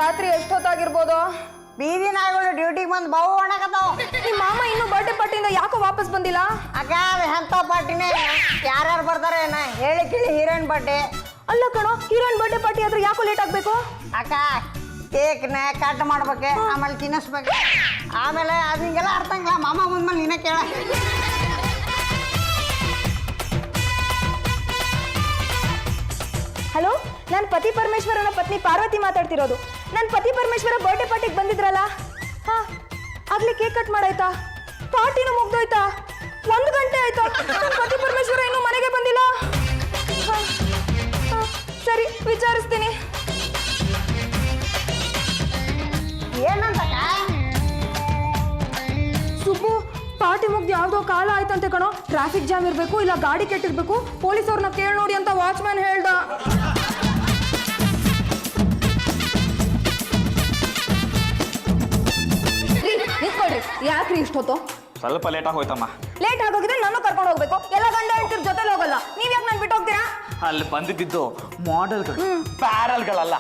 ರಾತ್ರಿ ಎಷ್ಟೊತ್ತಾಗಿರ್ಬೋದು? ಬೀದಿ ನಾಯಿಗಳು ಡ್ಯೂಟಿಗೆ ಬಂದು ಬಾವು ಒಣಗತಾವ. ನಿಮ್ಮ ಮಾಮ ಇನ್ನೂ ಬರ್ಡೇ ಪಾರ್ಟಿಯಿಂದ ಯಾಕೋ ವಾಪಸ್ ಬಂದಿಲ್ಲ? ಅಕ್ಕ ಎಂತ ಪಾರ್ಟಿನೇ, ಯಾರ್ಯಾರು ಬರ್ತಾರೆ ಏನ ಹೇಳಿ ಕೇಳಿ ಹೀರೋಯಿನ್ ಬರ್ಡೇ. ಅಲ್ಲ ಕಣೋ, ಹೀರೋಯಿನ್ ಬರ್ಡೇ ಪಾರ್ಟಿ ಆದ್ರೆ ಯಾಕೋ ಲೇಟ್ ಆಗ್ಬೇಕು? ಅಕ್ಕ ಕೇಕ್ನ ಕಟ್ ಮಾಡ್ಬೇಕು, ಆಮೇಲೆ ತಿನ್ನಿಸ್ಬೇಕು, ಆಮೇಲೆ ಅದು ಹಿಂಗೆಲ್ಲ ಅರ್ಥಂಗಿಲ್ಲ. ಮಾಮ ಮುಂದ್ಮೇಲೆ ನೀನೇ ಕೇಳ. ಹಲೋ, ನಾನು ಪತಿ ಪರಮೇಶ್ವರನ ಪತ್ನಿ ಪಾರ್ವತಿ ಮಾತಾಡ್ತಿರೋದು. ನನ್ನ ಪತಿ ಪರಮೇಶ್ವರ ಬರ್ಡೇ ಪಾರ್ಟಿಗೆ ಬಂದಿದ್ರಲ್ಲ? ಹಾ, ಆಗ್ಲೇ ಕೇಕ್ ಕಟ್ ಮಾಡಾಯ್ತಾ? ಪಾರ್ಟಿನೂ ಮುಗ್ದೋಯ್ತಾ? 1 ಗಂಟೆ ಆಯ್ತಾ? ನನ್ನ ಪತಿ ಪರಮೇಶ್ವರ ಇನ್ನೂ ಮನೆಗೆ ಬಂದಿಲ್ಲ. ಸರಿ, ವಿಚಾರಿಸ್ತೀನಿ. ಏನಂತಕ್ಕ? ಸುಬ್ಬು, ಪಾರ್ಟಿ ಮುಗ್ದು ಯಾವುದೋ ಕಾಲ ಆಯ್ತಂತೆ ಕಣೋ. ಟ್ರಾಫಿಕ್ ಜಾಮ್ ಇರಬೇಕು, ಇಲ್ಲ ಗಾಡಿ ಕೆಟ್ಟಿರ್ಬೇಕು. ಪೊಲೀಸ್ ಅವ್ರನ್ನ ಕೇಳಿ ನೋಡಿ ಅಂತ ವಾಚ್ಮ್ಯಾನ್ ಹೇಳ್ದ. ನಿಂತ್ಕೊಳ್ರಿ, ಯಾಕ್ರಿ ಇಷ್ಟೊತ್ತು? ಸ್ವಲ್ಪ ಲೇಟ್ ಆಗಿ ಹೋಯ್ತಮ್ಮ. ಲೇಟ್ ಆಗೋಗಿದ್ರೆ ನಾನು ಕರ್ಕೊಂಡು ಹೋಗ್ಬೇಕು. ಎಲ್ಲ ಗಂಡ ಹೆಂಡ್ತಿರ್ ಜೊತೆಲಿ ಹೋಗಲ್ಲ. ನೀವ್ ಯಾಕೆ ನಾನು ಬಿಟ್ಟು ಹೋಗ್ತೀರಾ? ಅಲ್ಲಿ ಬಂದಿದ್ದು ಮಾಡೆಲ್ಗಳು, ಪ್ಯಾರಲ್ಗಳಲ್ಲ.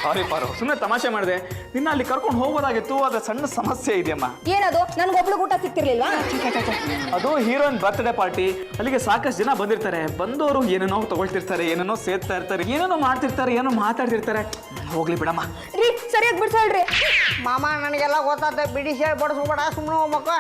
ಸಾರಿ ಪಾರು, ಸುಮ್ಮನೆ ತಮಾಷೆ ಮಾಡಿದೆ. ನಿನ್ನ ಅಲ್ಲಿ ಕರ್ಕೊಂಡು ಹೋಗೋದಾಗಿತ್ತು, ಅದ್ರ ಸಣ್ಣ ಸಮಸ್ಯೆ ಇದೆಯಮ್ಮ. ಏನದು? ನನ್ಗೊಬ್ಳು ಊಟ ಸಿಕ್ತಿರ್ಲಿಲ್ವಾ? ಅದು ಹೀರೋಯಿನ್ ಬರ್ತ್ಡೇ ಪಾರ್ಟಿ. ಅಲ್ಲಿಗೆ ಸಾಕಷ್ಟು ಜನ ಬಂದಿರ್ತಾರೆ. ಬಂದವರು ಏನೇನೋ ತಗೊಳ್ತಿರ್ತಾರೆ, ಏನೇನೋ ಸೇರ್ತಾ ಇರ್ತಾರೆ, ಏನೇನೋ ಮಾಡ್ತಿರ್ತಾರೆ, ಏನೋ ಮಾತಾಡ್ತಿರ್ತಾರೆ. ಹೋಗ್ಲಿ ಬಿಡಮ್ಮ. ರೀ, ಸರಿಯಾಗಿ ಬಿಡ್ಸಳ್ರಿ. ಮಾಮ ನನಗೆಲ್ಲ ಗೊತ್ತಾಗ್ತದೆ, ಬಿಡಿ ಶೇರ್ ಬಡಿಸ್ಬೇಡ, ಸುಮ್ಮನೆ ಹೋಗ್ಬೇಕು.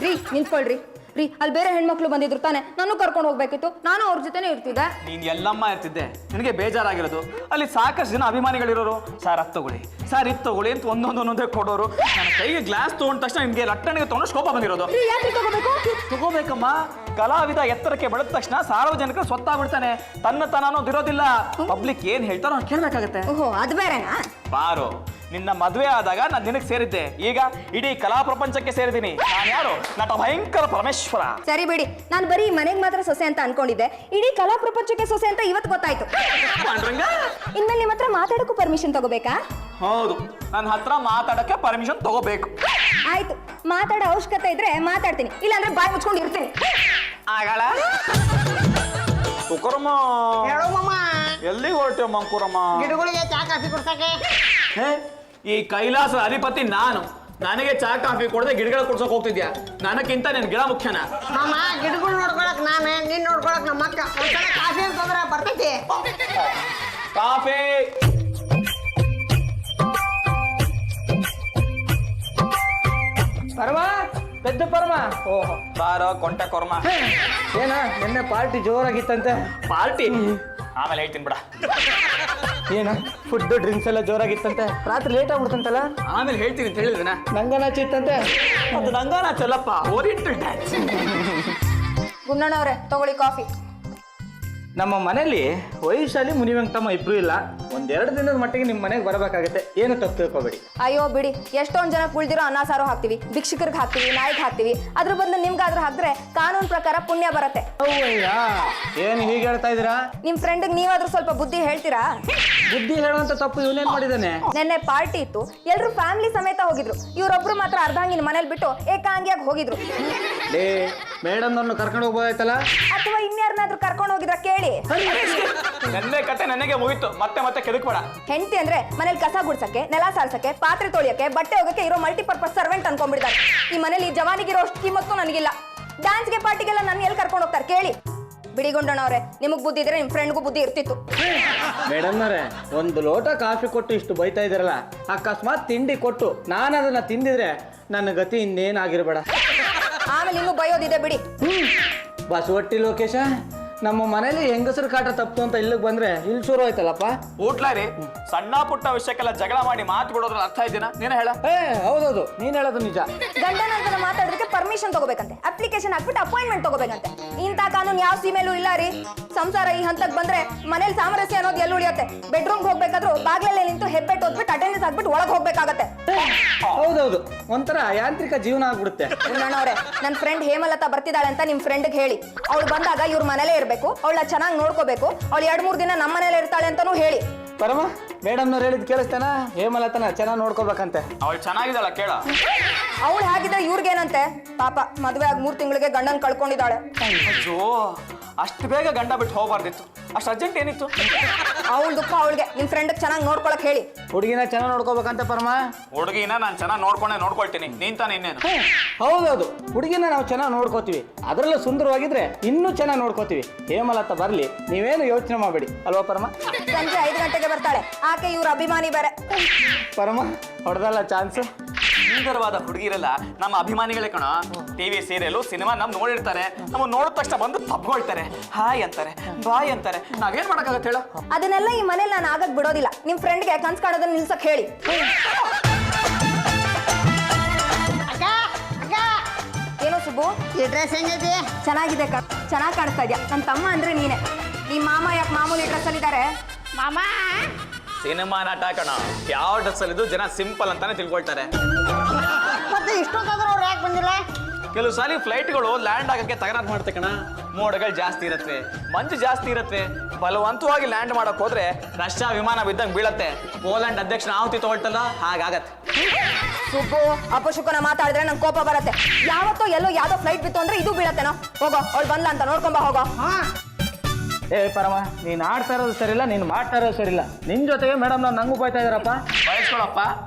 ರೀ, ನಿಂತ್ಕೊಳ್ರಿ. ರೀ, ಅಲ್ಲಿ ಬೇರೆ ಹೆಣ್ಮಕ್ಳು ಬಂದಿದ್ರು ತಾನೆ, ನಾನು ಕರ್ಕೊಂಡು ಹೋಗ್ಬೇಕಿತ್ತು. ನಾನು ಅವ್ರ ಜೊತೆನೇ ಇರ್ತಿದ್ದೆ. ನೀನ್ ಎಲ್ಲಮ್ಮ ಇರ್ತಿದ್ದೆ. ನನಗೆ ಬೇಜಾರಾಗಿರೋದು, ಅಲ್ಲಿ ಸಾಕಷ್ಟು ಜನ ಅಭಿಮಾನಿಗಳಿರೋರು. ಸರ್ ಅದು ತಗೊಳ್ಳಿ, ಸರ್ ಇದು ತಗೊಳ್ಳಿ ಅಂತ ಒಂದೊಂದೊಂದೇ ಕೊಡೋರು. ನನ್ನ ಕೈಗೆ ಗ್ಲಾಸ್ ತಗೊಂಡ ತಕ್ಷಣ ನಿಮ್ಗೆ ಲಟ್ಟಣಿಗೆ ತಗೊಂಡು ಕೋಪ ಬಂದಿರೋದು. ಯಾಕೆ ತಗೋಬೇಕು? ತಗೋಬೇಕಮ್ಮ. ಕಲಾವಿದ ಎತ್ತರಕ್ಕೆ ಬೆಳೆದ ತಕ್ಷಣ ಸಾರ್ವಜನಿಕರು ಸ್ವತ್ತಾಗ್ಬಿಡ್ತಾನೆ. ತನ್ನ ಅನ್ನೋದಿರೋದಿಲ್ಲ. ಪಬ್ಲಿಕ್ ಏನ್ ಹೇಳ್ತಾರೋ ಕೇಳ್ಬೇಕಾಗತ್ತೆ. ಓಹೋ, ಅದು ಬೇರೆನಾ? ಬಾರು, ನಿನ್ನ ಮದುವೆ ಆದಾಗ ನಾನು ನಿನಗೆ ಸೇರಿದ್ದೆ. ಈಗ ಇಡೀ ಕಲಾ ಪ್ರಪಂಚಕ್ಕೆ ಸೇರಿದ್ದೀನಿ. ನಾನು ಯಾರು? ನಟ ಭಯಂಕರ ಪರಮೇಶ್ವರ. ಸರಿ ಬಿಡಿ, ನಾನು ಬರೀ ಮನೆಗೆ ಮಾತ್ರ ಸೊಸೆ ಅಂತ ಅನ್ಕೊಂಡಿದ್ದೆ. ಇಡೀ ಕಲಾ ಪ್ರಪಂಚಕ್ಕೆ ಸೊಸೆ ಅಂತ ಇವತ್ತು ಗೊತ್ತಾಯ್ತು. ಇನ್ಮೇಲೆ ನಿಮ್ಮ ಹತ್ರ ಮಾತಾಡೋಕ್ಕೂ ಪರ್ಮಿಷನ್ ತಗೋಬೇಕಾ? ಹೌದು, ನನ್ನ ಹತ್ರ ಮಾತಾಡಕ್ಕೆ ಪರ್ಮಿಷನ್ ತಗೋಬೇಕು. ಆಯ್ತು, ಮಾತಾಡೋ ಅವಶ್ಯಕತೆ ಇದ್ರೆ ಮಾತಾಡ್ತೀನಿ, ಇಲ್ಲಾಂದ್ರೆ ಬಾಯಿ ಮುಚ್ಕೊಂಡು ಇರ್ತೀನಿ. ಆಗಲ್ಲ. ಕುಕರಮ್ಮ, ಹೇಳು ಮಾಮ. ಎಲ್ಲಿ ಹೊರಟೆ ಮಂಕುರಮ್ಮ? ಗಿಡಗಳಿಗೆ ಚಾ ಕಾಫಿ ಕೊಡ್ಸಕ್ಕೆ. ಈ ಕೈಲಾಸ ಅಧಿಪತಿ ನಾನು. ನನಗೆ ಚಾ ಕಾಫಿ ಕೊಡದೆ ಗಿಡಗಳ ಕೊಡ್ಸಕ್ ಹೋಗ್ತಿದ್ಯಾ? ನನಕ್ಕಿಂತ ನಿನ್ ಗಿಡ ಮುಖ್ಯನಾ? ಮಾಮ, ಗಿಡಗಳು ನೋಡ್ಕೊಳಕ್ ನಾನೇ, ನೀನ್ ನೋಡ್ಕೊಳಕ್ ನಮ್ಮ ಅಕ್ಕ. ಒಂದ್ಸಲ ಕಾಫಿ ಅಂತಂದ್ರೆ ಬರ್ತೈತಿ. ಕಾಫಿ. ಪರಮ, ಪೆದ್ದ ಪರಮ. ಓಹೋ, ಬಾರೋ ಕೊಂಟೆ ಕೊರ್ಮ. ಏನ ನಿನ್ನೆ ಪಾರ್ಟಿ ಜೋರಾಗಿತ್ತಂತೆ? ಪಾರ್ಟಿ ಆಮೇಲೆ ಹೇಳ್ತೀನಿ ಬಿಡ. ಏನ ಫುಡ್ ಡ್ರಿಂಕ್ಸ್ ಎಲ್ಲ ಜೋರಾಗಿತ್ತಂತೆ? ರಾತ್ರಿ ಲೇಟ್ ಆಗ್ಬಿಡ್ತಂತಲ್ಲ? ಆಮೇಲೆ ಹೇಳ್ತೀನಿ ಅಂತ ಹೇಳಿದ್ರನ. ನಂಗನಾಚಿತ್ತಂತೆ? ಅದು ನಂಗಾನ ಚಲ್ಲಪ್ಪ, ಓರಿಯಂಟಲ್ ಡ್ಯಾನ್ಸ್. ಗುಂಡಣ್ಣವ್ರೆ, ತಗೊಳ್ಳಿ ಕಾಫಿ. ನಮ್ಮ ಮನೇಲಿ ವೈಶಾಲಿ ಮುನಿವೆಂಕಟಮ್ಮ ಇಬ್ರು ಇಲ್ಲ. 1-2 ದಿನದ ಮಟ್ಟಿಗೆ ನಿಮ್ಮ ಮನೆಗೆ ಬರಬೇಕಾಗತ್ತೆ. ಏನು ತಪ್ಪು ತಿಳ್ಕೊಬೇಡಿ. ಅಯ್ಯೋ ಬಿಡಿ, ಎಷ್ಟೊಂದ್ ಜನ ಕುಳ್ದಿರೋ ಅನ್ನ ಸಾರು ಹಾಕ್ತಿವಿ, ಭಿಕ್ಷಕರಿಗೆ ಹಾಕ್ತಿವಿ, ನಾಯಿಗೆ ಹಾಕ್ತಿವಿ. ಅದ್ರ ಬದಲು ನಿಮ್ಗಾದ್ರೂ ಹಾಕಿದ್ರೆ ಕಾನೂನು ಪ್ರಕಾರ ಪುಣ್ಯ ಬರುತ್ತೆ. ಏನು ಹೀಗೆ ಹೇಳ್ತಾ ಇದೀರಾ? ನಿಮ್ ಫ್ರೆಂಡ್ಗೆ ನೀವಾದ್ರೂ ಸ್ವಲ್ಪ ಬುದ್ಧಿ ಹೇಳ್ತೀರಾ? ಬುದ್ಧಿ ಹೇಳುವಂತ ತಪ್ಪು ಇವನೇನ್ ಮಾಡಿದಾನೆ? ನೆನ್ನೆ ಪಾರ್ಟಿ ಇತ್ತು, ಎಲ್ರು ಫ್ಯಾಮಿಲಿ ಸಮೇತ ಹೋಗಿದ್ರು. ಇವ್ರೊಬ್ರು ಮಾತ್ರ ಅರ್ಧಾಂಗಿನ ಮನೇಲಿ ಬಿಟ್ಟು ಏಕಾಂಗಿಯಾಗಿ ಹೋಗಿದ್ರು. ಮೇಡಮ್ ಅವ್ರನ್ನ ಕರ್ಕೊಂಡು ಹೋಗ್ಬೋದಾಯ್ತಲ್ಲ? ಅಥವಾ ಇನ್ಯಾರನ್ನಾದ್ರೂ ಕರ್ಕೊಂಡು ಹೋಗಿದ್ರ ಕೇಳಿ. ನೆನ್ನೆ ಕತೆ ನನಗೆ ಮುಗಿತು, ಮತ್ತೆ ಮತ್ತೆ ಕೆದಕ್ಬೇಡ. ಹೆಂಡತಿ ಅಂದ್ರೆ ಮನೇಲಿ ಕಸ ಗುಡ್ಸಕ್ಕೆ, ನೆಲ ಸಾರ್ಸಕ್ಕೆ, ಪಾತ್ರೆ ತೊಳಿಯಕ್ಕೆ, ಬಟ್ಟೆ ಹೋಗಕ್ಕೆ ಇರೋ ಮಲ್ಟಿಪರ್ಪಸ್ ಸರ್ವೆಂಟ್ ಅನ್ಕೊಂಡ್ಬಿಡ್ತಾರೆ. ಈ ಮನೇಲಿ ಜವಾನಿಗಿರೋ ಅಷ್ಟು ಕಿಮ್ಮತ್ತು ನನಗಿಲ್ಲ. ಡ್ಯಾನ್ಸ್ಗೆ ಪಾರ್ಟಿಗೆಲ್ಲ ನನ್ನ ಎಲ್ಲಿ ಕರ್ಕೊಂಡು ಹೋಗ್ತಾರೆ ಕೇಳಿ. ಬಿಡಿಗೊಂಡಣ್ಣವ್ರೆ, ನಿಮಗ್ ಬುದ್ಧಿ ಇದ್ರೆ ನಿಮ್ ಫ್ರೆಂಡ್ಗೂ ಬುದ್ಧಿ ಇರ್ತಿತ್ತು. ಮೇಡಮ್ ಅವರೇ, 1 ಲೋಟ ಕಾಫಿ ಕೊಟ್ಟು ಇಷ್ಟು ಬೈತಾ ಇದಾರಲ್ಲ, ಅಕಸ್ಮಾತ್ ತಿಂಡಿ ಕೊಟ್ಟು ನಾನು ಅದನ್ನ ತಿಂದಿದ್ರೆ ನನ್ನ ಗತಿ ಇನ್ನೇನಾಗಿರ್ಬೇಡ. ಆಮೇಲೆ ಇನ್ನೂ ಬಯೋದಿದೆ ಬಿಡಿ. ಬಸವಟ್ಟಿ ಲೋಕೇಶ, ನಮ್ಮ ಮನೇಲಿ ಹೆಂಗಸರು ಕಾಟ ತಪ್ಪು ಅಂತ ಇಲ್ಲಿಗೆ ಬಂದ್ರೆ ಇಲ್ಲಿ ಶುರು ಆಯ್ತಲ್ಲಪ್ಪ. ಊಟ್ಲಾರಿ, ಸಣ್ಣ ಪುಟ್ಟ ವಿಷಯಕ್ಕೆಲ್ಲ ಜಗಳ ಮಾಡಿ ಮಾತು ಬಿಡೋದ್ರಲ್ಲಿ ಅರ್ಥ ಇದೆಯಾ? ನೀನೇ ಹೇಳ. ಹೌದೌದು, ನೀನ್ ಹೇಳೋದು ನಿಜ. ಗಂಡನ ಮಾತಾಡೋದಕ್ಕೆ ಪರ್ಮಿಷನ್ ತಗೋಬೇಕಂತೆ, ಅಪ್ಲಿಕೇಶನ್ ಹಾಕ್ಬಿಟ್ಟು ಅಪಾಯಿಂಟ್ಮೆಂಟ್ ತಗೋಬೇಕಂತೆ. ಇಂಥ ಕಾನೂನು ಯಾವ ಸೀಮೆಲೂ ಇಲ್ಲ ರೀ. ಸಂಸಾರ ಈ ಹಂತಕ್ಕೆ ಬಂದ್ರೆ ಮನೇಲಿ ಸಾಮರಸ್ಯ ಅನ್ನೋದು ಎಲ್ಲಿ ಉಳಿಯುತ್ತೆ? ಬೆಡ್ರೂಮ್ಗೆ ಹೋಗ್ಬೇಕಾದ್ರೂ ಬಾಗ್ಲಲ್ಲೇ ನಿಂತು ಹೆಬ್ಬೆಟ್ಟು ಓದ್ಬಿಟ್ಟು ಅಟೆಂಡೆನ್ಸ್ ಹಾಕ್ಬಿಟ್ಟು ಒಳಗೆ ಹೋಗ್ಬೇಕಾಗತ್ತೆ. ಹೌದೌದು, ಒಂಥರ ಯಾಂತ್ರಿಕ ಜೀವನ ಆಗ್ಬಿಡುತ್ತೆ. ಅಣ್ಣವ್ರೆ, ನನ್ನ ಫ್ರೆಂಡ್ ಹೇಮಲತಾ ಬರ್ತಿದ್ದಾಳೆ ಅಂತ ನಿಮ್ ಫ್ರೆಂಡ್ಗೆ ಹೇಳಿ. ಅವಳು ಬಂದಾಗ ಇವ್ರ ಮನೇಲೇ ಇರ್ಬೇಕು, ಅವಳ ಚೆನ್ನಾಗಿ ನೋಡ್ಕೋಬೇಕು. ಅವಳು 2-3 ದಿನ ನಮ್ಮ ಮನೇಲಿ ಇರ್ತಾಳೆ ಅಂತಾನೂ ಹೇಳಿ. ಪರಮ, ಮೇಡಮ್ನವ್ರು ಹೇಳಿದ್ ಕೇಳಿಸ್ತಾನ? ಹೇಮಲತನ ಚೆನ್ನಾಗಿ ನೋಡ್ಕೋಬೇಕಂತೆ. ಅವಳು ಚೆನ್ನಾಗಿದ್ದಾಳ ಕೇಳ. ಅವಳು ಹಾಗಿದ್ರೆ ಇವ್ರಿಗೇನಂತೆ? ಪಾಪ, ಮದುವೆ ಆಗಿ 3 ತಿಂಗಳಿಗೆ ಗಂಡನ್ ಕಳ್ಕೊಂಡಿದ್ದಾಳೆ. ಅಯ್ಯೋ, ಅಷ್ಟು ಬೇಗ ಗಂಡ ಬಿಟ್ಟು ಹೋಗ್ಬಾರ್ದಿತ್ತು. ಅಷ್ಟು ಅರ್ಜೆಂಟ್ ಏನಿತ್ತು? ಅವಳ ದುಃಖ ಅವಳಿಗೆ. ನಿಮ್ ಫ್ರೆಂಡ್ ಚೆನ್ನಾಗಿ ನೋಡ್ಕೊಳಕ್ ಹೇಳಿ. ಹುಡುಗಿನ ಚೆನ್ನಾಗಿ ನೋಡ್ಕೋಬೇಕಂತ ಪರಮ. ಹುಡುಗಿನ ನಾನು ಚೆನ್ನಾಗಿ ನೋಡ್ಕೊಳ್ತೀನಿ. ನೀನ್ ತಾನೆ ಇನ್ನೇನು? ಹೌದೌದು, ಹುಡುಗಿನ ನಾವು ಚೆನ್ನಾಗಿ ನೋಡ್ಕೋತೀವಿ, ಅದರಲ್ಲೂ ಸುಂದರವಾಗಿದ್ರೆ ಇನ್ನೂ ಚೆನ್ನಾಗಿ ನೋಡ್ಕೋತೀವಿ. ಹೇಮಲತಾ ಬರ್ಲಿ, ನೀವೇನು ಯೋಚನೆ ಮಾಡಬೇಡಿ ಅಲ್ವಾ ಪರಮ? ಸಂಜೆ 5 ಗಂಟೆಗೆ ಬರ್ತಾಳೆ ಆಕೆ. ಇವ್ರ ಅಭಿಮಾನಿ ಬೇರೆ. ಪರಮ ಹೊಡೆದಲ್ಲ ಚಾನ್ಸ್. ಸುಂದರವಾದ ಹುಡುಗಿರಲ್ಲ ನಮ್ಮ ಅಭಿಮಾನಿಗಳೇ ಕಣ. ಟಿವಿ ಸೀರಿಯಲ್ ಸಿನಿಮಾ ನಮ್ ನೋಡಿರ್ತಾರೆ, ನಮ್ಮ ನೋಡಿದ ತಕ್ಷಣ ಬಂದು ತಬ್ಕೊಳ್ತಾರೆ, ಹಾಯ್ ಅಂತಾರೆ, ಬಾಯ್ ಅಂತಾರೆ. ನಾವೇನ್ ಮಾಡಕ್ಕಾಗತ್ತೆ ಹೇಳ? ಅದನ್ನೆಲ್ಲ ಈ ಮನೇಲಿ ನಾನು ಆಗಕ್ ಬಿಡೋದಿಲ್ಲ. ನಿಮ್ ಫ್ರೆಂಡ್ಗೆ ಕನ್ಸ್ ಕಾಣೋದನ್ನ ನಿಲ್ಸಕ್ ಹೇಳಿ. ಅಕ್ಕ ಅಕ್ಕ, ಏನೋ ಸುಬ್ಬು, ಈ ಡ್ರೆಸ್ ಹೆಂಗೈತಿ? ಚೆನ್ನಾಗಿದೆ ಚೆನ್ನಾಗಿ ಕಾಣಿಸ್ತಾ ಇದ್ಯಾ. ನನ್ನ ತಮ್ಮ ಅಂದ್ರೆ ನೀನೆ. ನಿಮ್ಮ ಮಾಮ ಯಾಕೆ ಮಾಮೂಲಿ ಡ್ರೆಸ್ ಅಲ್ಲಿ ಇದ್ದಾರೆ? ಮಾಮ ಸಿನಿಮಾ ನಟ ಕಣ, ಯಾವ ಡ್ರೆಸ್ ಅಲ್ಲಿ ಜನ ಸಿಂಪಲ್ ಅಂತಾನೆ ತಿಳ್ಕೊಳ್ತಾರೆ. ಮತ್ತೆ ಇಷ್ಟೊತ್ತಾದ್ರೂ ಅವ್ರು ಯಾಕೆ ಬಂದಿಲ್ಲ? ಕೆಲವು ಸಾರಿ ಫ್ಲೈಟ್ಗಳು ಲ್ಯಾಂಡ್ ಆಗಕ್ಕೆ ತಕರಾರು ಮಾಡುತ್ತೆ ಕಣ. ಮೋಡಗಳು ಜಾಸ್ತಿ ಇರತ್ವೆ, ಮಂಜು ಜಾಸ್ತಿ ಇರತ್ವೆ. ಬಲವಂತವಾಗಿ ಲ್ಯಾಂಡ್ ಮಾಡಕ್ ಹೋದ್ರೆ ರಷ್ಯಾ ವಿಮಾನ ಬಿದ್ದಂಗೆ ಬೀಳತ್ತೆ. ಪೋಲೆಂಡ್ ಅಧ್ಯಕ್ಷನ ಆಹುತಿ ತಗೊಳ್ತಲ್ಲ, ಹಾಗಾಗತ್ತೆ. ಸುಬ್ಬು, ಅಪಶುಕನ ಮಾತಾಡಿದ್ರೆ ನಂಗೆ ಕೋಪ ಬರುತ್ತೆ. ಯಾವತ್ತೋ ಎಲ್ಲೋ ಯಾವ್ದೋ ಫ್ಲೈಟ್ ಬಿತ್ತು ಅಂದ್ರೆ ಇದು ಬೀಳತ್ತೇನೋ. ಹೋಗೋ, ಅವಳು ಬಂದ್ಲ ಅಂತ ನೋಡ್ಕೊಂಬ ಹೋಗೋ. ಏ ಪರಮ, ನೀನು ಆಡ್ತಾ ಇರೋದು ಸರಿಯಿಲ್ಲ, ನೀನು ಮಾಡ್ತಾ ಇರೋದು ಸರಿಯಿಲ್ಲ. ನಿನ್ನ ಜೊತೆಗೆ ಮೇಡಮ್ ನಾವು ನಂಗೂ ಬೈತಾ ಇದ್ದಾರಪ್ಪ. ಬಯಸ್ಕೊಳಪ್ಪ.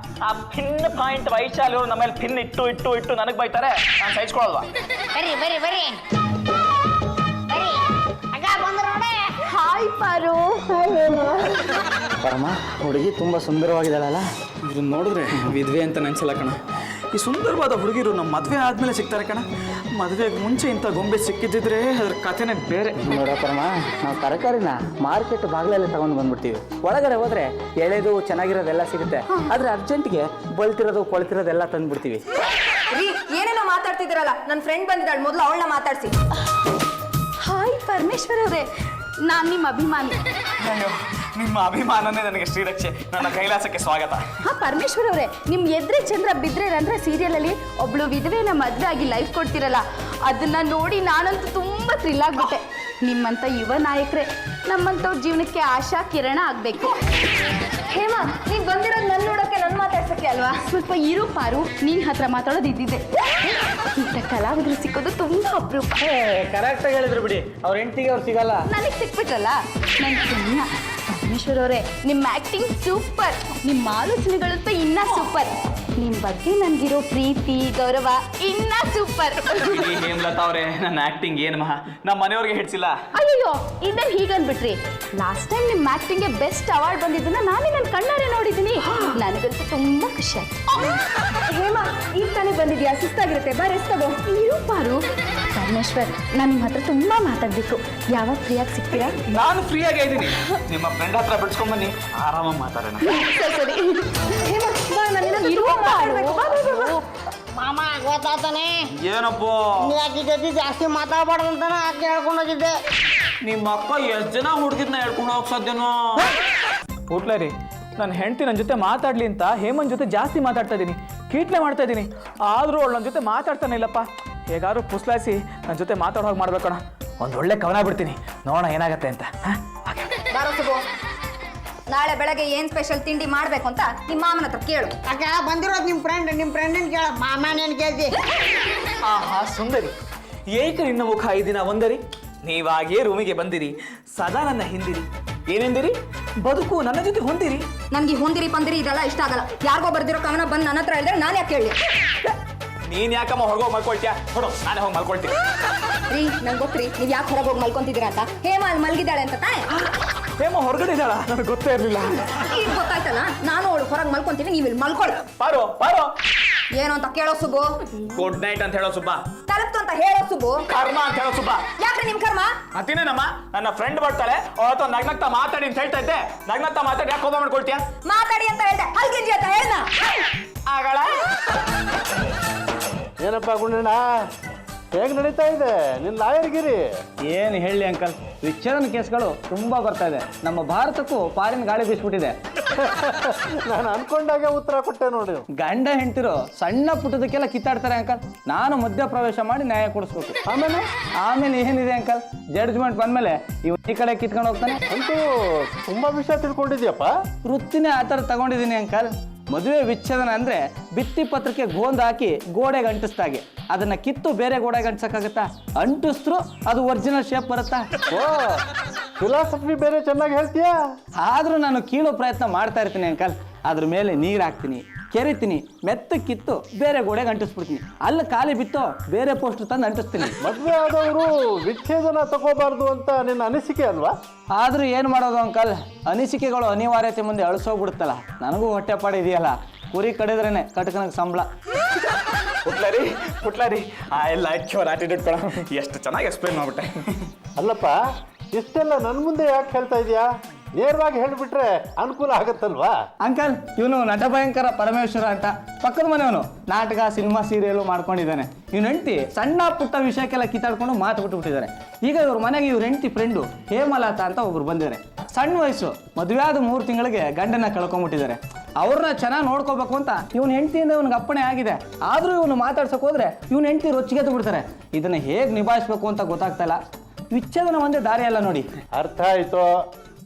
ಆ ಪಿನ್ ಪಾಯಿಂಟ್ ವೈಶಾಲಿ ಅವ್ರು ನಮ್ಮಲ್ಲಿ ಪಿನ್ ಇಟ್ಟು ನನಗೆ ಬೈತಾರೆ. ನಾನು ಸಹಿಸ್ಕೊಳಲ್ವಾ? ಬರ್ರಿ ಬರ್ರಿ ಬರ್ರಿ ಬರ್ರಿ. ಅಕ್ಕ ಬಂದ್ರು ನೋಡಿ. ಹಾಯ್ ಪಾರು. ಪರಮ, ಹುಡುಗಿ ತುಂಬ ಸುಂದರವಾಗಿದ್ದಾಳಲ್ಲ. ಇದನ್ನ ನೋಡಿದ್ರೆ ವಿಧವೆ ಅಂತ ನೆನ್ಸಲ್ಲ ಕಣ. ಈ ಸುಂದರವಾದ ಹುಡುಗಿರು ನಮ್ಮ ಮದುವೆ ಆದ್ಮೇಲೆ ಸಿಗ್ತಾರೆ ಕಣ. ಮದುವೆಗೆ ಮುಂಚೆ ಇಂಥ ಗೊಂಬೆ ಸಿಕ್ಕಿದ್ದಿದ್ರೆ ಅದ್ರ ಕಥೆನೇ ಬೇರೆ. ನೋಡ ಪರಮ, ನಾವು ತರಕಾರಿನ ಮಾರ್ಕೆಟ್ ಬಾಗಿಲಲ್ಲಿ ತಗೊಂಡು ಬಂದ್ಬಿಡ್ತೀವಿ. ಒಳಗಡೆ ಹೋದ್ರೆ ಎಳೆದು ಚೆನ್ನಾಗಿರೋದೆಲ್ಲ ಸಿಗುತ್ತೆ, ಆದ್ರೆ ಅರ್ಜೆಂಟ್ಗೆ ಬಲ್ತಿರೋದು ಕೊಳ್ತಿರೋದೆಲ್ಲ ತಂದ್ಬಿಡ್ತೀವಿ. ರೀ, ಏನೇನೋ ಮಾತಾಡ್ತಿದ್ದೀರಲ್ಲ. ನನ್ನ ಫ್ರೆಂಡ್ ಬಂದಿದ್ದಾಳೆ, ಮೊದಲು ಅವಳನ್ನ ಮಾತಾಡ್ಸಿ. ಹಾಯ್ ಪರಮೇಶ್ವರ್ ಅವರೇ, ನಾನು ನಿಮ್ಮ ಅಭಿಮಾನಿ. ಅಯ್ಯೋ, ನಿಮ್ಮ ಅಭಿಮಾನನೇ ನನಗೆ ಶ್ರೀರಕ್ಷೆ. ನನ್ನ ಕೈಲಾಸಕ್ಕೆ ಸ್ವಾಗತ. ಹಾ ಪರಮೇಶ್ವರ್ ಅವರೇ, ನಿಮ್ ಎದ್ರೆ ಚಂದ್ರ ಬಿದ್ರೆ ಅಂದ್ರೆ ಸೀರಿಯಲಲ್ಲಿ ಒಬ್ಳು ವಿಧವೆನ ಮದುವೆ ಆಗಿ ಲೈಫ್ ಕೊಡ್ತಿರಲ್ಲ, ಅದನ್ನ ನೋಡಿ ನಾನಂತೂ ತುಂಬಾ ಥ್ರಿಲ್ ಆಗ್ಬಿಟ್ಟೆ. ನಿಮ್ಮಂತ ಯುವ ನಾಯಕರೇ ನಮ್ಮಂತವ್ರ ಜೀವನಕ್ಕೆ ಆಶಾ ಕಿರಣ ಆಗ್ಬೇಕು. ಹೇಮಾ, ನೀನ್ ಬಂದಿರೋದು ನನ್ನ ನೋಡೋಕೆ, ನನ್ನ ಮಾತಾಡ್ಸಕ್ಕೆ ಅಲ್ವಾ? ಸ್ವಲ್ಪ ಇರು ಪಾರು, ನೀನ್ ಹತ್ರ ಮಾತಾಡೋದು ಇದ್ದಿದ್ದೆ. ಇಂಥ ಕಲಾವಿದರು ಸಿಕ್ಕೋದು ತುಂಬಾ ಅಪರೂಪ. ಕರೆಕ್ಟಾಗಿ ಹೇಳಿದ್ರು ಬಿಡಿ, ಅವ್ರ ಹೆಂಡತಿಗೆ ಅವ್ರು ಸಿಗಲ್ಲ. ನನಗೆ ಸಿಕ್ಬಿಟ್ರಲ್ಲ, ನನ್ ಪುಣ್ಯ. ಪರಮೇಶ್ವರ್ ಅವರೇ, ನಿಮ್ಮ ಆಕ್ಟಿಂಗ್ ಸೂಪರ್, ನಿಮ್ಮ ಆಲೋಚನೆಗಳಂತೂ ಇನ್ನ ಸೂಪರ್. ನಿಮ್ಮ ಬಗ್ಗೆ ನನ್ಗಿರೋ ಪ್ರೀತಿ ಗೌರವ ಇನ್ನ ಸೂಪರ್. ಹೇಮಲತಾ ಅವರೇ, ನನ್ನ ಆಕ್ಟಿಂಗ್ ಏನು ಮಹಾ ನಮ್ಮ ಮನೆಯವ್ರಿಗೆ ಹಿಡ್ಸಿಲ್ಲ. ಅಯ್ಯೋ, ಇದನ್ನ ಹೀಗನ್ಬಿಟ್ರಿ. ಲಾಸ್ಟ್ ಟೈಮ್ ನಿಮ್ಮ ಆಕ್ಟಿಂಗ್ಗೆ ಬೆಸ್ಟ್ ಅವಾರ್ಡ್ ಬಂದಿದ್ದನ್ನ ನಾನೇ ನನ್ನ ಕಣ್ಣಾರೆ ನೋಡಿದ್ದೀನಿ. ನನಗಂತೂ ತುಂಬಾ ಖುಷಿ ಆಯ್ತು. ಹೇಮಾ, ಈಗ ತಾನೇ ಬಂದಿದ್ಯಾ, ಸುಸ್ತಾಗಿರುತ್ತೆ, ಬಾ ರೆಸ್ಟ್ ತಗೋ. ಇರು ಪಾರು. ಪರಮೇಶ್ವರ್, ನಾನು ನಿಮ್ಮ ಹತ್ರ ತುಂಬಾ ಮಾತಾಡ್ಬೇಕು. ಯಾವಾಗ ಫ್ರೀಯಾಗಿ ಸಿಗ್ತೀರಾ? ನಾನು ಫ್ರೀಯಾಗೇ ಇದ್ದೀನಿ. ನಿಮ್ಮ ಫ್ರೆಂಡ್ ಹತ್ರ ಬಿಡ್ಸ್ಕೊಂಡ್ ಬನ್ನಿ, ಆರಾಮಾಗಿ ಮಾತಾಡೋಣ. ಸರಿ. ಹೇಮಾ, ಬಾ, ನಾನು ಇನ್ನೊಂದು ಇರು ತುಂಬಾ ಮಾತಾಡ್ಬೇಕು. ಬಾ, ಬಾ, ಬಾ, ಬಾ. ಮಾಮ ಗೊತ್ತಾತಾನೆ. ಏನಪ್ಪ, ನೀ ಆಕಿ ಜೊತೆ ಜಾಸ್ತಿ ಮಾತಾಡ್ಬಾರ್ದು ಅಂತಾನೆ ಆಕೆ ಹೇಳ್ಕೊಂಡು ಹೋಗಿದ್ದೆ. ನಿಮ್ಮ ಅಕ್ಕ ಎಷ್ಟು ಜನ ಹುಡುಗಿದ್ನ ಹೇಳ್ಕೊಂಡು ಹೋಗ್ ಸಾಧ್ಯನೋ? ಹುಟ್ಲೇ ರೀ, ನನ್ನ ಹೆಂಡತಿ ನನ್ನ ಜೊತೆ ಮಾತಾಡ್ಲಿ ಅಂತ ಹೇಮನ್ ಜೊತೆ ಜಾಸ್ತಿ ಮಾತಾಡ್ತಾ ಇದ್ದೀನಿ, ಕೀಟ್ಲೆ ಮಾಡ್ತಾ ಇದ್ದೀನಿ. ಆದರೂ ಅವಳು ನನ್ನ ಜೊತೆ ಮಾತಾಡ್ತಾನೆ ಇಲ್ಲಪ್ಪ. ಹೇಗಾದ್ರು ಪುಸ್ಲಾಯಿಸಿ ನನ್ನ ಜೊತೆ ಮಾತಾಡೋ ಹಾಗೆ ಮಾಡ್ಬೇಕಣ. ಒಂದು ಒಳ್ಳೆ ಕವನ ಬಿಡ್ತೀನಿ, ನೋಡೋಣ ಏನಾಗತ್ತೆ ಅಂತ. ಬಾರೋ ಸುಬ್ಬು, ನಾಳೆ ಬೆಳಗ್ಗೆ ಏನ್ ಸ್ಪೆಷಲ್ ತಿಂಡಿ ಮಾಡ್ಬೇಕು ಅಂತ ನಿಮ್ಮ ಮಾಮನ ಹತ್ರ ಕೇಳು. ಅಕ್ಕ ಬಂದಿರೋದು ನಿಮ್ಮ ಫ್ರೆಂಡಿನ ಕೇಳ, ಮಾಮನೇನು ಕೇಳ್ತಿ? ಆಹಾ ಸುಂದರಿ, ಏಕ ನಿನ್ನ ಮುಖ ಈ ದಿನ ಒಂದರಿ. ನೀವಾಗೇ ರೂಮಿಗೆ ಬಂದಿರಿ, ಸದಾ ನನ್ನ ಹಿಂದಿರಿ. ಏನೆಂದಿರಿ? ಬದುಕು ನನ್ನ ಜೊತೆ ಹೊಂದಿರಿ. ನನ್ಗೆ ಈ ಹೊಂದಿರಿ ಪಂದಿರಿ ಇದೆಲ್ಲ ಇಷ್ಟ ಆಗಲ್ಲ. ಯಾರಿಗೋ ಬರ್ದಿರೋ ಕವನ ಬಂದು ನನ್ನ ಹತ್ರ ಹೇಳಿದ್ರೆ ನಾನು ಯಾಕೆ ಹೇಳಿ? ನೀನ್ ಯಾಕಮ್ಮ ಹೊರಗೋಗಿ ಮಲ್ಕೊಳ್ತೀಯಾ? ನೋಡು, ನಾನೇ ಹೋಗಿ ಮಲ್ಕೊಳ್ತೀನಿ. ರೀ, ನಂಗೆ ಗೊತ್ತ್ರಿ ನೀವು ಯಾಕೆ ಹೊರಗೆ ಹೋಗಿ ಮಲ್ಕೊಂತಿದ್ದೀರಾ ಅಂತ. ಹೇಮಾ ಅಲ್ಲಿ ಮಲ್ಗಿದ್ದಾಳೆ ಅಂತ ತಾನೆ. ಹೇಮ ಹೊರಗಡೆ ಇದ್ದಾಳ? ನನಗೆ ಗೊತ್ತೇ ಇರಲಿಲ್ಲ. ಈಗ ಗೊತ್ತಾಯ್ತಲ್ಲ, ನಾನು ಅವಳು ಹೊರಗೆ ಮಲ್ಕೊಂತೀನಿ, ನೀವು ಇಲ್ಲಿ ಮಲ್ಕೊಳ್ಳಿ. ಪಾರೋ ಪಾರೋ, ಏನು ಅಂತ ಕೇಳೋ ಸುಬ್ಬು. ಗುಡ್ ನೈಟ್ ಅಂತ ಹೇಳೋ ಸುಬ್ಬ. ತಲುಪ್ತು ಅಂತ ಹೇಳೋ ಸುಬ್ಬು. ಕರ್ಮ ಅಂತ ಹೇಳೋ ಸುಬ್ಬ. ಯಾಕ್ರಿ ನಿಮ್ ಕರ್ಮ? ಅದೇನೇನಮ್ಮ, ನನ್ನ ಫ್ರೆಂಡ್ ಬರ್ತಾಳೆ, ಅವತ್ತು ನಗ್ನಗ್ತಾ ಮಾತಾಡಿ ಅಂತ ಹೇಳ್ತಾ ಇದ್ದೆ. ನಗ್ನಗ್ತಾ ಮಾತಾಡಿ ಯಾಕೆ ಕೋಪ ಮಾಡ್ಕೊಳ್ತೀಯ? ಮಾತಾಡಿ ಅಂತ ಹೇಳ್ದೆ, ಹಲ್ಗಿಂಜಿ ಅಂತ ಹೇಳ್ದ. ಆಗಳ ಏನಪ್ಪ ಗುಂಡಣ್ಣ, ಹೇಗೆ ನಡೀತಾ ಇದೆ ನಿನ್ನ ಲಾಯರ್ಗಿರಿ? ಏನು ಹೇಳಿ ಅಂಕಲ್, ವಿಚಾರಣೆ ಕೇಸ್ಗಳು ತುಂಬಾ ಬರ್ತಾ ಇದೆ. ನಮ್ಮ ಭಾರತಕ್ಕೂ ಪಾರಿನ ಗಾಳಿ ಬೀಸ್ಬಿಟ್ಟಿದೆ. ನಾನು ಅನ್ಕೊಂಡಾಗೆ ಉತ್ತರ ಕೊಟ್ಟೆ ನೋಡಿ. ಗಂಡ ಹೆಂಡ್ತಿರು ಸಣ್ಣ ಪುಟ್ಟದಕ್ಕೆಲ್ಲ ಕಿತ್ತಾಡ್ತಾರೆ ಅಂಕಲ್. ನಾನು ಮಧ್ಯ ಪ್ರವೇಶ ಮಾಡಿ ನ್ಯಾಯ ಕೊಡಿಸ್ಬೇಕು. ಆಮೇಲೆ ಏನಿದೆ ಅಂಕಲ್, ಜಡ್ಜ್ಮೆಂಟ್ ಬಂದ್ಮೇಲೆ ಈ ಕಡೆ ಕಿತ್ಕೊಂಡು ಹೋಗ್ತಾನೆ. ಅಂತೂ ತುಂಬಾ ವಿಷಯ ತಿಳ್ಕೊಂಡಿದ್ಯಪ್ಪ. ವೃತ್ತಿನೇ ಆ ಥರ ತಗೊಂಡಿದ್ದೀನಿ ಅಂಕಲ್. ಮದುವೆ ವಿಚ್ಛೇದನ ಅಂದರೆ ಭಿತ್ತಿ ಪತ್ರಕ್ಕೆ ಗೋಂದು ಹಾಕಿ ಗೋಡೆಗೆ ಅಂಟಿಸ್ದಾಗೆ. ಅದನ್ನು ಕಿತ್ತು ಬೇರೆ ಗೋಡೆಗೆ ಅಂಟಿಸೋಕ್ಕಾಗತ್ತಾ? ಅಂಟಿಸಿದ್ರು ಅದು ಒರಿಜಿನಲ್ ಶೇಪ್ ಬರುತ್ತಾ? ಓ ಫಿಲಾಸಫಿ ಬೇರೆ ಚೆನ್ನಾಗಿ ಹೇಳ್ತೀಯಾ? ಆದರೂ ನಾನು ಕೀಳೋ ಪ್ರಯತ್ನ ಮಾಡ್ತಾ ಇರ್ತೀನಿ ಅಂಕಲ್. ಅದ್ರ ಮೇಲೆ ನೀರು ಹಾಕ್ತೀನಿ, ಕೆರಿತೀನಿ, ಮೆತ್ತಗೆ ಕಿತ್ತು ಬೇರೆ ಗೋಡೆಗೆ ಅಂಟಿಸ್ಬಿಡ್ತೀನಿ. ಅಲ್ಲಿ ಖಾಲಿ ಬಿತ್ತು ಬೇರೆ ಪೋಸ್ಟರ್ ತಂದು ಅಂಟಿಸ್ತೀನಿ. ಮದುವೆ ಆದವರು ವಿಚ್ಛೇದನ ತಗೋಬಾರ್ದು ಅಂತ ನಿನ್ನ ಅನಿಸಿಕೆ ಅಲ್ವಾ? ಆದರೂ ಏನು ಮಾಡೋದು ಅಂಕಲ್, ಅನಿಸಿಕೆಗಳು ಅನಿವಾರ್ಯತೆ ಮುಂದೆ ಅಳಿಸೋಗ್ಬಿಡುತ್ತಲ್ಲ. ನನಗೂ ಹೊಟ್ಟೆಪಾಡು ಇದೆಯಲ್ಲ, ಕುರಿ ಕಡಿದ್ರೇನೆ ಕಟ್ಕನಕ್ಕೆ ಸಂಬಳ. ಪುಟ್ಲಾರಿ ಐ ಲೈಕ್ ಯುವರ್ ಆಟಿಟ್ಯೂಡ್ ಕೊಡ. ಎಷ್ಟು ಚೆನ್ನಾಗಿ ಎಕ್ಸ್ಪ್ಲೈನ್ ಮಾಡ್ಬಿಟ್ಟೆ. ಅಲ್ಲಪ್ಪ, ಇಷ್ಟೆಲ್ಲ ನನ್ನ ಮುಂದೆ ಯಾಕೆ ಹೇಳ್ತಾ ಇದೀಯಾ? ನೇರವಾಗಿ ಹೇಳಿಬಿಟ್ರೆ ಅನುಕೂಲ ಆಗತ್ತಲ್ವಾ? ಅಂಕಲ್, ಇವನು ನಟ ಭಯಂಕರ ಪರಮೇಶ್ವರ ಅಂತ ಪಕ್ಕದ ಮನೆಯವನು. ನಾಟಕ, ಸಿನಿಮಾ, ಸೀರಿಯಲು ಮಾಡ್ಕೊಂಡಿದ್ದಾನೆ. ಇವ್ನ ಹೆಂಡತಿ ಸಣ್ಣ ಪುಟ್ಟ ವಿಷಯಕ್ಕೆಲ್ಲ ಕಿತ್ತಾಡ್ಕೊಂಡು ಮಾತು ಬಿಟ್ಟುಬಿಟ್ಟಿದ್ದಾರೆ. ಈಗ ಇವ್ರ ಮನೆಗೆ ಇವ್ರ ಹೆಂಡತಿ ಫ್ರೆಂಡು ಹೇಮಲತಾ ಅಂತ ಒಬ್ರು ಬಂದಿದ್ದಾರೆ. ಸಣ್ಣ ವಯಸ್ಸು, ಮದುವೆ ಆದ 3 ತಿಂಗಳಿಗೆ ಗಂಡನ ಕಳ್ಕೊಂಡ್ಬಿಟ್ಟಿದ್ದಾರೆ. ಅವ್ರನ್ನ ಚೆನ್ನಾಗಿ ನೋಡ್ಕೋಬೇಕು ಅಂತ ಇವನ ಹೆಂಡತಿಯಿಂದ ಇವ್ನಿಗೆ ಅಪ್ಪಣೆ ಆಗಿದೆ. ಆದರೂ ಇವನು ಮಾತಾಡ್ಸೋಕೆ ಹೋದ್ರೆ ಇವನ ಹೆಂಡತಿ ರೊಚ್ಚಿಗೆದ್ದು ಬಿಡ್ತಾರೆ. ಇದನ್ನು ಹೇಗೆ ನಿಭಾಯಿಸ್ಬೇಕು ಅಂತ ಗೊತ್ತಾಗ್ತಾ ಇಲ್ಲ. ವಿಚ್ಛೇದನ ಒಂದೇ ದಾರಿ ಅಲ್ಲ ನೋಡಿ. ಅರ್ಥ ಆಯಿತು,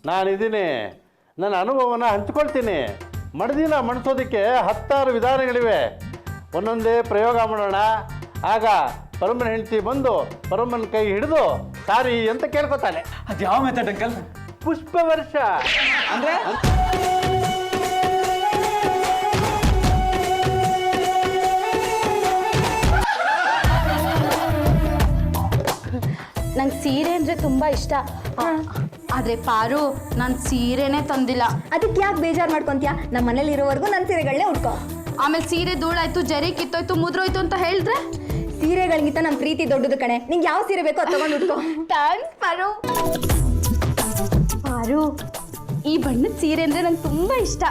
ನಾನಿದ್ದೀನಿ, ನನ್ನ ಅನುಭವನ ಹಂಚ್ಕೊಳ್ತೀನಿ. ಮಡ್ದಿನ ಮಣಿಸೋದಕ್ಕೆ 10 ವಿಧಾನಗಳಿವೆ. ಒಂದೊಂದೇ ಪ್ರಯೋಗ ಮಾಡೋಣ. ಆಗ ಪರಮನ ಹೆಂಡತಿ ಬಂದು ಪರಮನ ಕೈ ಹಿಡಿದು ಸಾರಿ ಅಂತ ಕೇಳ್ಕೊತಾನೆ. ಅದು ಯಾವ ಮೆಥಡ್ ಅಂಕಲ್? ಪುಷ್ಪವರ್ಷ ಅಂದರೆ ನಂಗೆ ಸೀರೆ ಅಂದರೆ ತುಂಬ ಇಷ್ಟ. ಆದರೆ ಪಾರು, ನಾನು ಸೀರೆನೇ ತಂದಿಲ್ಲ. ಅದಕ್ಕೆ ಯಾಕೆ ಬೇಜಾರು ಮಾಡ್ಕೊಂತೀಯಾ? ನಮ್ಮ ಮನೇಲಿ ಇರೋವರೆಗೂ ನನ್ನ ಸೀರೆಗಳನ್ನೇ ಉಟ್ಕೋ. ಆಮೇಲೆ ಸೀರೆ ಧೂಳಾಯ್ತು, ಜರಿ ಕಿತ್ತೋಯ್ತು, ಮುದ್ರೋಯ್ತು ಅಂತ ಹೇಳಿದ್ರೆ ಸೀರೆಗಳಿಗಿಂತ ನಮ್ಮ ಪ್ರೀತಿ ದೊಡ್ಡದು ಕಣೆ. ನಿಂಗೆ ಯಾವ ಸೀರೆ ಬೇಕೋ ಅದು ತಗೊಂಡು ಉಟ್ಕೋ. ಥ್ಯಾಂಕ್ಸ್ ಪಾರು. ಪಾರು, ಈ ಬಣ್ಣದ ಸೀರೆ ಅಂದರೆ ನಂಗೆ ತುಂಬ ಇಷ್ಟ.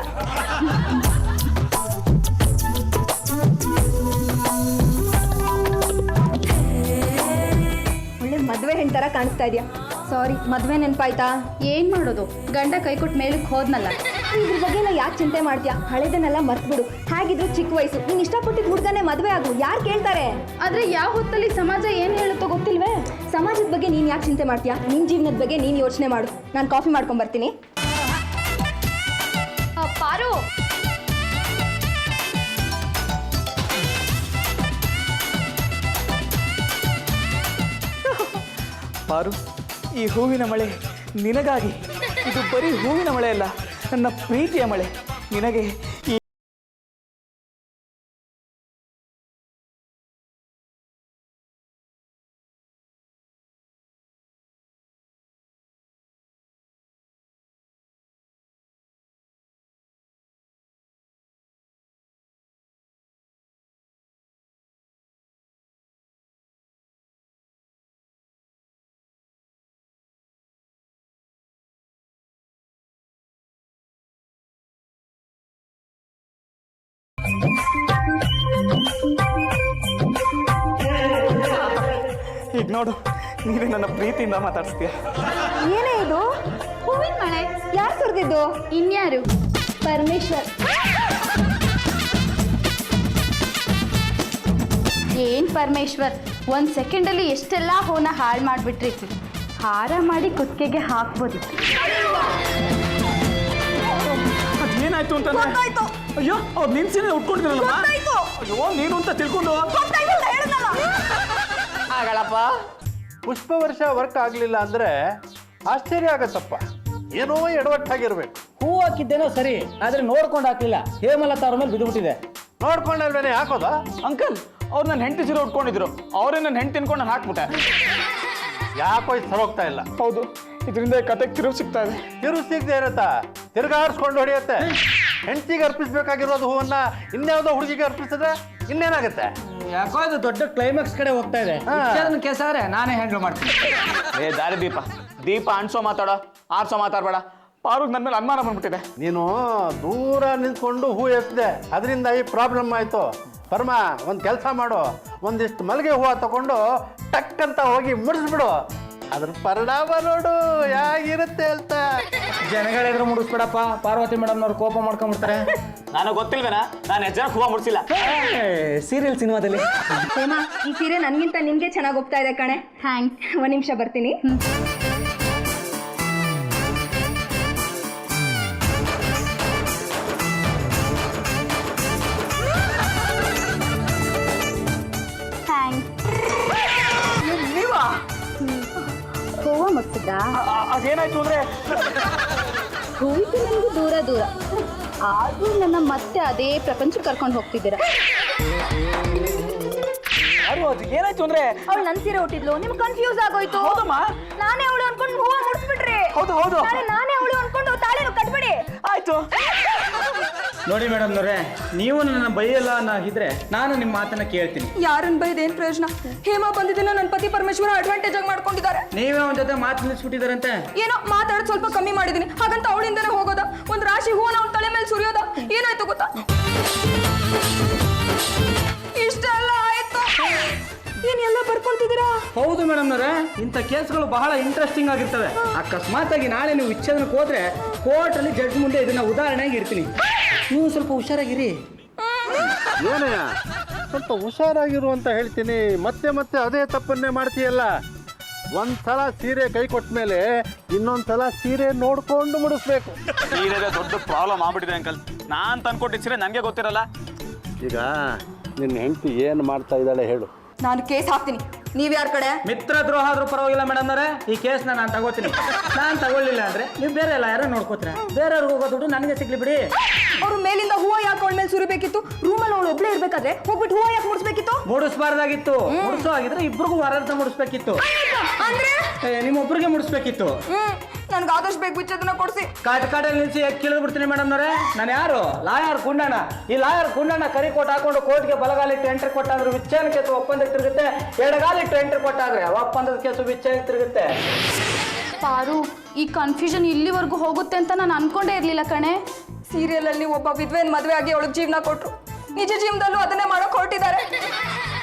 ಒಳ್ಳೆ ಮದುವೆ ಹೆಣ್ತರ ಕಾಣಿಸ್ತಾ ಇದೆಯಾ. ಸಾರಿ, ಮದುವೆ ನೆನಪಾಯ್ತಾ? ಏನು ಮಾಡೋದು, ಗಂಡ ಕೈ ಕೊಟ್ಟು ಮೇಲಕ್ಕೆ ಹೋದ್ನಲ್ಲ. ಇದ್ರ ಬಗ್ಗೆ ಎಲ್ಲ ಯಾಕೆ ಚಿಂತೆ ಮಾಡ್ತೀಯಾ? ಹಳೆದನ್ನೆಲ್ಲ ಮರ್ತ್ಬಿಡು. ಹೇಗಿದ್ರು ಚಿಕ್ಕ ವಯಸ್ಸು. ನೀನು ಇಷ್ಟಪಟ್ಟಿದ್ದು ಹುಡುಗನೇ ಮದುವೆ ಆಗು. ಯಾರು ಕೇಳ್ತಾರೆ? ಆದರೆ ಯಾವ ಹೊತ್ತಲ್ಲಿ ಸಮಾಜ ಏನು ಹೇಳುತ್ತೋ ಗೊತ್ತಿಲ್ವೇ? ಸಮಾಜದ ಬಗ್ಗೆ ನೀನು ಯಾಕೆ ಚಿಂತೆ ಮಾಡ್ತೀಯಾ? ನಿನ್ನ ಜೀವನದ ಬಗ್ಗೆ ನೀನು ಯೋಚನೆ ಮಾಡು. ನಾನು ಕಾಫಿ ಮಾಡ್ಕೊಂಬರ್ತೀನಿ. ಪಾರು, ಪಾರು, ಈ ಹೂವಿನ ಮಳೆ ನಿನಗಾಗಿ. ಇದು ಬರೀ ಹೂವಿನ ಮಳೆ ಅಲ್ಲ, ನನ್ನ ಪ್ರೀತಿಯ ಮಳೆ. ನಿನಗೆ ಈ ಈಗ ನೋಡು, ನೀನೇ ನನ್ನ ಪ್ರೀತಿಯಿಂದ ಮಾತಾಡಿಸ್ತೀಯ. ಏನೇ ಇದು? ಹೂವಿನ ಮಳೆ. ಯಾರು ಸುರಿದಿದ್ದು? ಇನ್ಯಾರು? ಪರಮೇಶ್ವರ್. ಏನು ಪರಮೇಶ್ವರ್, 1 ಸೆಕೆಂಡಲ್ಲಿ ಎಷ್ಟೆಲ್ಲ ಹೂನ ಹಾಳು ಮಾಡಿಬಿಟ್ರಿ. ಹಾರ ಮಾಡಿ ಕುತ್ತಿಗೆಗೆ ಹಾಕ್ಬೋದು. ಅದೇನಾಯ್ತು ಅಂತಂದ್ರೆ? ಗೊತ್ತಾಯ್ತು. ಅಯ್ಯೋ, ಅವ್ರು ನಿನ್ ಸೀರೆ ಉಟ್ಕೊಂಡಿದ್ರಲ್ಲಮ್ಮ. ಗೊತ್ತಾಯ್ತು. ಅಯ್ಯೋ, ನೀನು ಅಂತ ತಿಳ್ಕೊಂಡು. ಗೊತ್ತಾಯ್ತು ಅಂತ ಹೇಳಿದ್ನಲ್ಲ. ಆಗಳಪ್ಪ. ಪುಷ್ಪವರ್ಷ ವರ್ಕ್ ಆಗಲಿಲ್ಲ ಅಂದರೆ ಆಶ್ಚರ್ಯ ಆಗತ್ತಪ್ಪ. ಏನೋ ಎಡವಟ್ಟಾಗಿರ್ಬೇಕು. ಹೂ ಹಾಕಿದ್ದೇನೋ ಸರಿ, ಆದರೆ ನೋಡ್ಕೊಂಡು ಹಾಕಲಿಲ್ಲ. ಹೇಮಲತಾ ಅವ್ರ ಮೇಲೆ ಬಿದ್ದುಬಿಟ್ಟಿದೆ. ನೋಡ್ಕೊಂಡಲ್ವೇನೆ ಹಾಕೋದಾ? ಅಂಕಲ್, ಅವ್ರು ನನ್ನ ಹೆಂಡತಿ ಸೀರೆ ಉಟ್ಕೊಂಡಿದ್ರು. ಅವರೇ ನನ್ನ ಹೆಂಡತಿ ತಿನ್ಕೊಂಡು ನಾನು ಹಾಕ್ಬಿಟ್ಟೆ. ಯಾಕೋ ಇದು ಸರೋಗ್ತಾ ಇಲ್ಲ. ಹೌದು, ಇದರಿಂದ ಕತೆಗೆ ತಿರುವು ಸಿಗ್ತಾ ಇದೆ. ತಿರು ಸಿಗದೆ ಇರತ್ತಾ? ತಿರ್ಗಾರಿಸ್ಕೊಂಡು ಹೊಡೆಯುತ್ತೆ. ಹೆಂಡತಿಗೆ ಅರ್ಪಿಸ್ಬೇಕಾಗಿರೋದು ಹೂವನ್ನ ಇನ್ಯಾವುದೋ ಹುಡುಗಿಗೆ ಅರ್ಪಿಸಿದ್ರೆ ಇನ್ನೇನಾಗುತ್ತೆ? ಯಾಕೋ ಇದು ದೊಡ್ಡ ಕ್ಲೈಮ್ಯಾಕ್ಸ್ ಕಡೆ ಹೋಗ್ತಾ ಇದೆ. ಕೇಸ್ ಆದ್ರೆ ನಾನೇ ಹ್ಯಾಂಡಲ್ ಮಾಡ್ತೀನಿ. ದಾರಿ ದೀಪ ಅನ್ಸೋ ಮಾತಾಡೋ, ಆರ್ಸೋ ಮಾತಾಡ್ಬೇಡ. ಪಾರು ನನ್ನ ಮೇಲೆ ಅನುಮಾನ ಬಂದ್ಬಿಟ್ಟಿದೆ. ನೀನು ದೂರ ನಿಂತ್ಕೊಂಡು ಹೂ ಎತ್ತಿದೆ, ಅದರಿಂದ ಈ ಪ್ರಾಬ್ಲಮ್ ಆಯಿತು. ಪರಮ, ಒಂದು ಕೆಲಸ ಮಾಡು, ಒಂದಿಷ್ಟು ಮಲ್ಲಿಗೆ ಹೂವು ತಗೊಂಡು ಟಕ್ ಅಂತ ಹೋಗಿ ಮುಡಿಸ್ಬಿಡು. ಅದ್ರ ಪರಿಣಾಮ ನೋಡು ಹೇಗಿರುತ್ತೆ ಅಂತ. ಜನಗಳೆದ್ರು ಮುಡಿಸ್ಬಿಡಪ್ಪ, ಪಾರ್ವತಿ ಮೇಡಮ್ನವ್ರು ಕೋಪ ಮಾಡ್ಕೊಂಡ್ಬಿಡ್ತಾರೆ. ನನಗೆ ಗೊತ್ತಿಲ್ವೇನಾ, ನಾನು ಹೆಚ್ಚು ಜನ ಹೂವು ಮುಡ್ಸಿಲ್ಲ. ಸೀರಿಯಲ್ ಸಿನಿಮಾದಲ್ಲಿ. ಹೇಮಾ, ಈ ಸೀರೆ ನನಗಿಂತ ನಿನಗೆ ಚೆನ್ನಾಗಿ ಹೋಗ್ತಾ ಇದೆ ಕಣೆ. ಥ್ಯಾಂಕ್ಸ್. 1 ನಿಮಿಷ ಬರ್ತೀನಿ. ಏನಾಯ್ತು ಅಂದ್ರೆ ಹೋಯ್ತು ನನಗೂ ದೂರ ದೂರ ಆದ್ರೂ ನನ್ನ ಮತ್ತೆ ಅದೇ ಪ್ರಪಂಚಕ್ಕೆ ಕರ್ಕೊಂಡು ಹೋಗ್ತಿದ್ದೀರಾ. ಯಾರು ಅದು ಏನಾಯ್ತು ಅಂದ್ರೆ ಅವಳು ನನ್ ಸೀರೆ ಹುಟ್ಟಿದ್ಲು, ನಿಮ್ಗೆ ಕನ್ಫ್ಯೂಸ್ ಆಗೋಯ್ತು. ಹೌದಮ್ಮ. ನಾನೇ ಅವಳು ಅನ್ಕೊಂಡು ಹೂವ ಮುಡಿಸ್ಬಿಟ್ರಿ. ಹೌದು ಹೌದು ನಾನೇ ಅವಳು ಅನ್ಕೊಂಡು ತಾಳಿನ ಕಟ್ಬಿಡಿ. ಆಯ್ತು. ನೋಡಿ ಮೇಡಮ್ನವ್ರೆ, ನೀವು ನನ್ನ ಬೈಯಲ್ಲ ಅನ್ನೋಗಿದ್ರೆ ನಾನು ನಿಮ್ಮ ಮಾತನ್ನ ಕೇಳ್ತೀನಿ. ಯಾರನ್ನ ಬೈದ ಏನ್ ಪ್ರಯೋಜನ? ಹೇಮಾ ಬಂದಿದ್ದನ್ನ ನನ್ನ ಪತಿ ಪರಮೇಶ್ವರ ಅಡ್ವಾಂಟೇಜ್ ಆಗಿ ಮಾಡ್ಕೊಂಡಿದ್ದಾರೆ. ನೀವೇ ಅವನ ಜೊತೆ ಮಾತು ನಿಲ್ಲಿಸ್ಬಿಟ್ಟಿದಾರಂತೆ. ಏನೋ ಮಾತಾಡೋದು ಸ್ವಲ್ಪ ಕಮ್ಮಿ ಮಾಡಿದೀನಿ, ಹಾಗಂತ ಅವಳಿಂದನೇ ಹೋಗೋದ? ಒಂದ್ ರಾಶಿ ಹೂವನ ಅವನ ತಲೆ ಮೇಲೆ ಸುರಿಯೋದ? ಏನಾಯ್ತು ಗೊತ್ತಾ? ಇಷ್ಟೆಲ್ಲ ಆಯ್ತು. ಏನೆಲ್ಲ ಬರ್ಕೊಂತಿದ್ದೀರಾ? ಹೌದು ಮೇಡಮ್ನವ್ರೆ, ಇಂಥ ಕೇಸ್ಗಳು ಬಹಳ ಇಂಟ್ರೆಸ್ಟಿಂಗ್ ಆಗಿರ್ತವೆ. ಅಕಸ್ಮಾತ್ ಆಗಿ ನಾಳೆ ನೀವು ವಿಚ್ಛೇದನಕ್ಕೆ ಹೋದ್ರೆ ಕೋರ್ಟಲ್ಲಿ ಜಡ್ಜ್ ಮುಂದೆ ಇದನ್ನ ಉದಾಹರಣೆಗೆ ಇಡ್ತೀನಿ. ನೀವು ಸ್ವಲ್ಪ ಹುಷಾರಾಗಿರಿ. ಏನಯ್ಯ ಸ್ವಲ್ಪ ಹುಷಾರಾಗಿರು ಅಂತ ಹೇಳ್ತೀನಿ, ಮತ್ತೆ ಮತ್ತೆ ಅದೇ ತಪ್ಪನ್ನೇ ಮಾಡ್ತೀಯಲ್ಲ. ಒಂದ್ಸಲ ಸೀರೆ ಕೈ ಕೊಟ್ಟ ಮೇಲೆ ಇನ್ನೊಂದ್ಸಲ ಸೀರೆ ನೋಡ್ಕೊಂಡು ಮುಡಿಸ್ಬೇಕು. ಸೀರೆ ದೊಡ್ಡ ಪ್ರಾಬ್ಲಮ್ ಆಗ್ಬಿಟ್ಟಿದೆ ಅಂಕಲ್. ನಾನ್ ತಂದ್ಕೊಟ್ಟಿದ್ದ ಸೀರೆ ನನಗೆ ಗೊತ್ತಿರಲ್ಲ. ಈಗ ನಿನ್ನ ಹೆಂಡತಿ ಏನು ಮಾಡ್ತಾ ಇದ್ದಾಳೆ ಹೇಳು. ನಾನು ಕೇಸ್ ಹಾಕ್ತೀನಿ. ನೀವ್ ಯಾರ ಕಡೆ? ಮಿತ್ರ ದ್ರೋಹ ಆದ್ರೂ ಪರವಾಗಿಲ್ಲ ಮೇಡಮ್ನವ್ರೆ, ಈ ಕೇಸ್ನ ನಾನು ತಗೋತೀನಿ. ನಾನು ತಗೊಳ್ಳಿಲ್ಲ ಅಂದ್ರೆ ನೀವು ಬೇರೆ ಎಲ್ಲ ಯಾರೋ ನೋಡ್ಕೋತೀರ. ಬೇರೆಯವ್ರಿಗೆ ಹೋಗೋ ದುಡ್ಡು ನನಗೆ ಸಿಗ್ಲಿ ಬಿಡಿ. ಅವ್ರ ಮೇಲಿಂದ ಹೂವ ಯಾಕೆ ಅವಳ ಮೇಲೆ ಸುರಿಬೇಕಿತ್ತು? ರೂಮಲ್ಲಿ ಅವಳು ಒಬ್ಳೆ ಇರ್ಬೇಕಾದ್ರೆ ಹೋಗ್ಬಿಟ್ಟು ಹೂವ ಯಾಕೆ ಮುಡಿಸ್ಬೇಕಿತ್ತು? ಮುಡಿಸ್ಬಾರ್ದಾಗಿತ್ತು. ಮುಡಿಸೋ ಆಗಿದ್ರೆ ಇಬ್ರಿಗೂ ವರಾರ್ಥ ಮುಡಿಸ್ಬೇಕಿತ್ತು. ಅಂದ್ರೆ ನಿಮ್ಮೊಬ್ರಿಗೆ ಮುಡಿಸ್ಬೇಕಿತ್ತು. ನನ್ಗೆ ಆದಷ್ಟು ಬೇಗ ವಿಚ್ಛೇದನ ಕೊಡಿಸಿ. ಕಾಟಲ್ಲಿ ನಿಲ್ಸಿ ಕೇಳಿದ್ ಬಿಡ್ತೀನಿ ಮೇಡಮ್ನವ್ರೆ. ನಾನು ಯಾರು? ಲಾಯರ್ ಕುಂಡಣ್ಣ. ಈ ಲಾಯರ್ ಕುಂಡಣ್ಣ ಕರಿ ಕೋಟ್ ಹಾಕೊಂಡು ಕೋರ್ಟ್ಗೆ ಬಲಗಾಲಿಟ್ಟು ಎಂಟ್ರಿ ಕೊಟ್ಟಾದ್ರು ವಿಚ್ಛೇದನ ಕೇಸು ಒಪ್ಪಂದಕ್ಕೆ ತಿರುಗುತ್ತೆ. ಎಡಗಾಲಿಟ್ಟು ಎಂಟ್ರಿ ಕೊಟ್ಟಾದ್ರೆ ಒಪ್ಪಂದದ ಕೇಸು ವಿಚ್ಛೇದನಕ್ಕೆ ತಿರುಗುತ್ತೆ. ಪಾರು, ಈ ಕನ್ಫ್ಯೂಷನ್ ಇಲ್ಲಿವರೆಗೂ ಹೋಗುತ್ತೆ ಅಂತ ನಾನು ಅನ್ಕೊಂಡೇ ಇರ್ಲಿಲ್ಲ ಕಣೆ. ಸೀರಿಯಲ್ ಅಲ್ಲಿ ಒಬ್ಬ ವಿದ್ವೆನ್ ಮದುವೆ ಆಗಿ ಅವಳಿಗೆ ಜೀವನ ಕೊಟ್ರು. ನಿಜ ಜೀವನದಲ್ಲೂ ಅದನ್ನೇ ಮಾಡಕ್ ಹೊರಟಿದ್ದಾರೆ.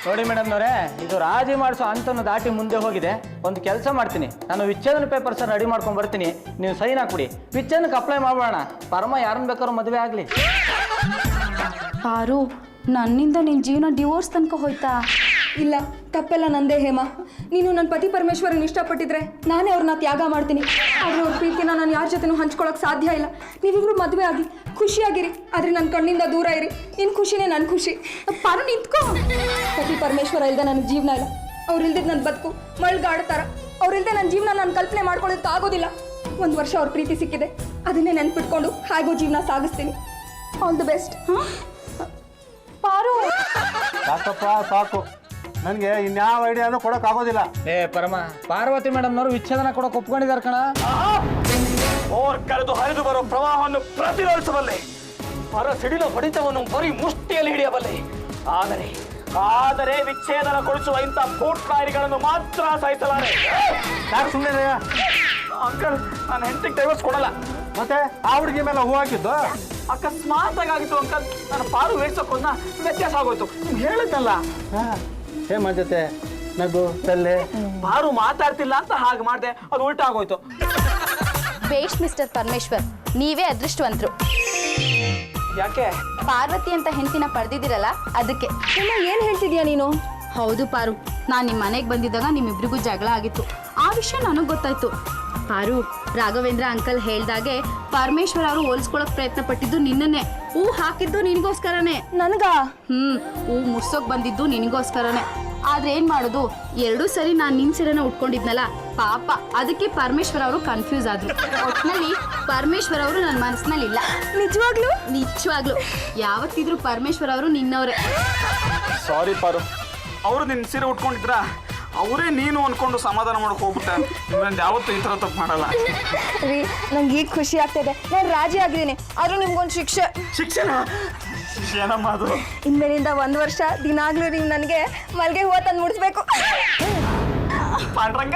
ನೋಡಿ ಮೇಡಮ್ನವ್ರೆ, ಇದು ರಾಜಿ ಮಾಡಿಸೋ ಅಂತನ್ನು ದಾಟಿ ಮುಂದೆ ಹೋಗಿದೆ. ಒಂದು ಕೆಲಸ ಮಾಡ್ತೀನಿ, ನಾನು ವಿಚ್ಛೇದನ ಪೇಪರ್ಸ್ ರೆಡಿ ಮಾಡ್ಕೊಂಡು ಬರ್ತೀನಿ. ನೀವು ಸೈನ್ ಹಾಕ್ಬಿಡಿ, ವಿಚ್ಛೇದನಕ್ಕೆ ಅಪ್ಲೈ ಮಾಡೋಣ. ಪರಮ ಯಾರನ್ನ ಬೇಕಾದ್ರೂ ಮದುವೆ ಆಗಲಿ. ಪಾರು, ನನ್ನಿಂದ ನಿನ್ನ ಜೀವನ ಡಿವೋರ್ಸ್ ತನಕ ಹೋಯ್ತಾ? ಇಲ್ಲ, ತಪ್ಪೆಲ್ಲ ನಂದೇ ಹೇಮಾ. ನೀನು ನನ್ನ ಪತಿ ಪರಮೇಶ್ವರನ್ ಇಷ್ಟಪಟ್ಟಿದ್ರೆ ನಾನೇ ಅವ್ರನ್ನ ತ್ಯಾಗ ಮಾಡ್ತೀನಿ. ಆದ್ರೆ ಅವ್ರ ಪ್ರೀತಿನ ನಾನು ಯಾರ ಜೊತೆನೂ ಹಂಚ್ಕೊಳಕ್ ಸಾಧ್ಯ ಇಲ್ಲ. ನೀವಿಬ್ರು ಮದುವೆ ಆಗಿ ಖುಷಿಯಾಗಿರಿ, ಆದ್ರೆ ನನ್ನ ಕಣ್ಣಿಂದ ದೂರ ಇರಿ. ನಿನ್ನ ಖುಷಿನೇ ನನ್ನ ಖುಷಿ. ಪಾರು, ನಿಂತ್ಕೋ. ಪತಿ ಪರಮೇಶ್ವರ ಇಲ್ದೆ ನನಗೆ ಜೀವನ ಇಲ್ಲ. ಅವ್ರಿಲ್ದಿದ್ದು ನನ್ನ ಬದುಕು ಮಳ್ಗಾಡ್ತಾರ. ಅವ್ರಿಲ್ದೆ ನನ್ನ ಜೀವನ ನಾನು ಕಲ್ಪನೆ ಮಾಡ್ಕೊಳ್ಳೋದಕ್ಕೆ ಆಗೋದಿಲ್ಲ. 1 ವರ್ಷ ಅವ್ರ ಪ್ರೀತಿ ಸಿಕ್ಕಿದೆ, ಅದನ್ನೇ ನೆನ್ಪಿಟ್ಕೊಂಡು ಹಾಗೋ ಜೀವನ ಸಾಗಿಸ್ತೀನಿ. All the best. ಪಾರು, ಸಾಕಪ್ಪ ಸಾಕು, ನನಗೆ ಇನ್ಯಾವ ಐಡಿಯಾನು ಕೊಡೋಕ್ಕಾಗೋದಿಲ್ಲ. ಪರಮ, ಪಾರ್ವತಿ ಮೇಡಮ್ನವರು ವಿಚ್ಛೇದನ ಕೊಡೋಕೆ ಒಪ್ಕೊಂಡಿದ್ದಾರೆ ಕಣ. ಓರ್ ಕರೆದು ಹರಿದು ಬರೋ ಪ್ರವಾಹವನ್ನು ಪ್ರತಿರೋಧಿಸಬಲ್ಲೆ. ಹೊರ ಸಿಡಿಲ ಹೊಡಿತವನ್ನು ಬರೀ ಮುಷ್ಟಿಯಲ್ಲಿ ಹಿಡಿಯಬಲ್ಲೆ. ಆದರೆ ವಿಚ್ಛೇದನಗೊಳಿಸುವ ಇಂಥ ಪೋಟ್ಲಾರಿಗಳನ್ನು ಮಾತ್ರ ಸಹಿಸಲಾರೆ. ಯಾಕೆ ಸುಮ್ಮನೆ ಅಂಕಲ್, ನಾನು ಹೆಂಡತಿಗೆ ಡೈವರ್ಸ್ ಕೊಡಲ್ಲ. ಮತ್ತೆ ಆ ಹುಡುಗಿ ಮೇಲೆ ಹೂ ಹಾಕಿದ್ದು ಅಕಸ್ಮಾತ್ ಆಗಿತ್ತು ಅಂಕಲ್. ನಾನು ಪಾರು ವೇಡ್ಸೋಕೋದ್ನ ವ್ಯತ್ಯಾಸ ಆಗೋಯ್ತು. ನೀವು ಹೇಳಿದ್ನಲ್ಲ, ಹೇಮ ಜೊತೆ ನಗು ತಲ್ಲೆ ಪಾರು ಮಾತಾಡ್ತಿಲ್ಲ ಅಂತ ಹಾಗೆ ಮಾಡಿದೆ, ಅದು ಉಲ್ಟಾ ಆಗೋಯ್ತು. ಬೇಷ್ ಮಿಸ್ಟರ್ ಪರಮೇಶ್ವರ್, ನೀವೇ ಅದೃಷ್ಟವಂತರು. ಯಾಕೆ? ಪಾರ್ವತಿ ಅಂತ ಹೆಂಡತಿನ ಪಡೆದಿದ್ದೀರಲ್ಲ, ಅದಕ್ಕೆ. ಏನು ಹೇಳ್ತಿದ್ಯಾ ನೀನು? ಹೌದು ಪಾರು, ನಾನು ನಿಮ್ಮ ಮನೆಗೆ ಬಂದಿದ್ದಾಗ ನಿಮ್ಮಿಬ್ರಿಗೂ ಜಗಳ ಆಗಿತ್ತು. ಆ ವಿಷಯ ನನಗೆ ಗೊತ್ತಾಯ್ತು. ಪಾರು, ರಾಘವೇಂದ್ರ ಅಂಕಲ್ ಹೇಳ್ದಾಗೆ ಪರಮೇಶ್ವರ ಅವರು ಹೋಲಿಸ್ಕೊಳಕ್ ಪ್ರಯತ್ನ ಪಟ್ಟಿದ್ದು ನಿನ್ನನ್ನೇ. ಹೂ ಹಾಕಿದ್ದು ನಿನಗೋಸ್ಕರನೇ. ನನಗ? ಹೂ ಮುರ್ಸೋಕ್ ಬಂದಿದ್ದು ನಿನಗೋಸ್ಕರನೇ. ಆದ್ರೆ ಏನ್ ಮಾಡೋದು, 2 ಸರಿ ನಾನು ನಿನ್ ಸೀರೆನ ಉಟ್ಕೊಂಡಿದ್ನಲ್ಲ, ಪಾಪ ಅದಕ್ಕೆ ಪರಮೇಶ್ವರ ಅವರು ಕನ್ಫ್ಯೂಸ್ ಆದ್ರು. ಒಟ್ನಲ್ಲಿ ಪರಮೇಶ್ವರ ಅವರು ನನ್ನ ಮನಸ್ಸಿನಲ್ಲಿ ಇಲ್ಲ. ನಿಜವಾಗ್ಲೂ? ನಿಜವಾಗ್ಲು ಯಾವತ್ತಿದ್ರು ಪರಮೇಶ್ವರ ಅವರು ನಿನ್ನವರೇ. ಸಾರಿ ಪಾರು, ಅವರು ನಿನ್ನ ಸೀರೆ ಉಟ್ಕೊಂಡಿದ್ರ ಅವರೇ ನೀನು ಅನ್ಕೊಂಡು ಸಮಾಧಾನ ಮಾಡಕ್ ಹೋಗ್ಬಿಟ್ಟೆ. ನಿಮ್ಮಿಂದ ಯಾವತ್ತೂ ಈ ಥರ ತಪ್ಪು ಮಾಡಲ್ಲ ರೀ. ನಂಗೆ ಈಗ ಖುಷಿ ಆಗ್ತಿದೆ. ನಾನು ರಾಜಿ ಆಗಿದ್ದೀನಿ, ಆದ್ರೂ ನಿಮ್ಗೊಂದು ಶಿಕ್ಷೆ. ಏನಮ್ಮ ಅದು? ಇನ್ಮೇಲಿಂದ 1 ವರ್ಷ ದಿನಾಗ್ಲೂ ನೀವು ನನಗೆ ಮಲ್ಗೆ ಹೂವು ತಂದು ಮುಡಿಸ್ಬೇಕು. ಪಾಂಡ್ರಂಗ